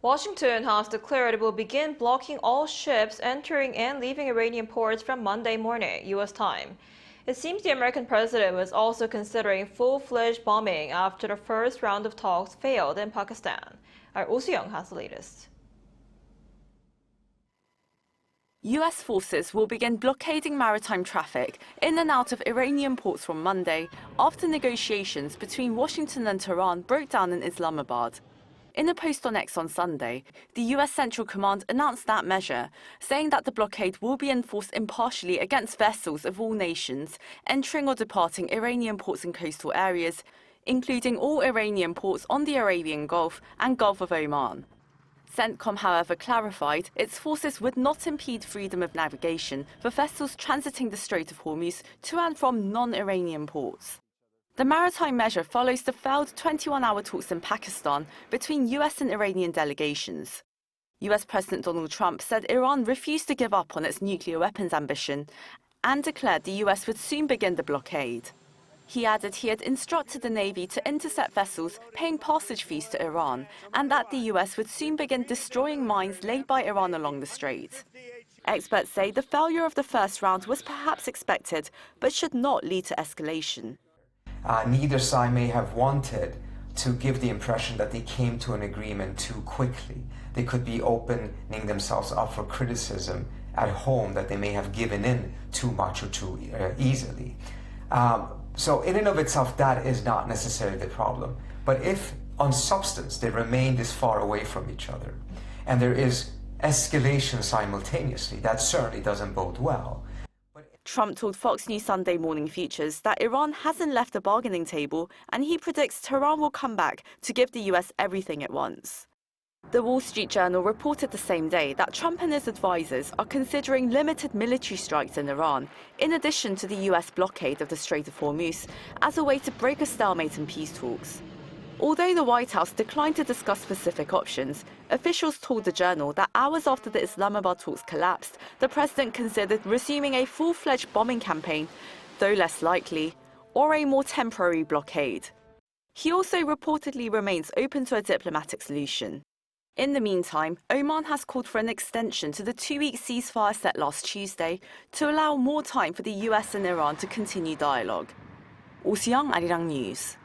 Washington has declared it will begin blocking all ships entering and leaving Iranian ports from Monday morning, U.S. time. It seems the American president was also considering full-fledged bombing after the first round of talks failed in Pakistan. Our Soo-young has the latest. U.S. forces will begin blockading maritime traffic in and out of Iranian ports from Monday after negotiations between Washington and Tehran broke down in Islamabad. In a post on X on Sunday, the U.S. Central Command announced that measure, saying that the blockade will be enforced impartially against vessels of all nations entering or departing Iranian ports and coastal areas, including all Iranian ports on the Arabian Gulf and Gulf of Oman. CENTCOM, however, clarified its forces would not impede freedom of navigation for vessels transiting the Strait of Hormuz to and from non-Iranian ports. The maritime measure follows the failed 21-hour talks in Pakistan between U.S. and Iranian delegations. U.S. President Donald Trump said Iran refused to give up on its nuclear weapons ambition and declared the U.S. would soon begin the blockade. He added he had instructed the Navy to intercept vessels paying passage fees to Iran and that the U.S. would soon begin destroying mines laid by Iran along the strait. Experts say the failure of the first round was perhaps expected, but should not lead to escalation. Neither side may have wanted to give the impression that they came to an agreement too quickly. They could be opening themselves up for criticism at home that they may have given in too much or too easily. So in and of itself, that is not necessarily the problem. But if on substance they remain this far away from each other and there is escalation simultaneously, that certainly doesn't bode well. Trump told Fox News Sunday Morning Features that Iran hasn't left the bargaining table and he predicts Tehran will come back to give the U.S. everything it wants. The Wall Street Journal reported the same day that Trump and his advisors are considering limited military strikes in Iran, in addition to the U.S. blockade of the Strait of Hormuz, as a way to break a stalemate in peace talks. Although the White House declined to discuss specific options, officials told the Journal that hours after the Islamabad talks collapsed, the president considered resuming a full-fledged bombing campaign, though less likely, or a more temporary blockade. He also reportedly remains open to a diplomatic solution. In the meantime, Oman has called for an extension to the 2-week ceasefire set last Tuesday to allow more time for the US and Iran to continue dialogue. Soo-young, ArirangNews.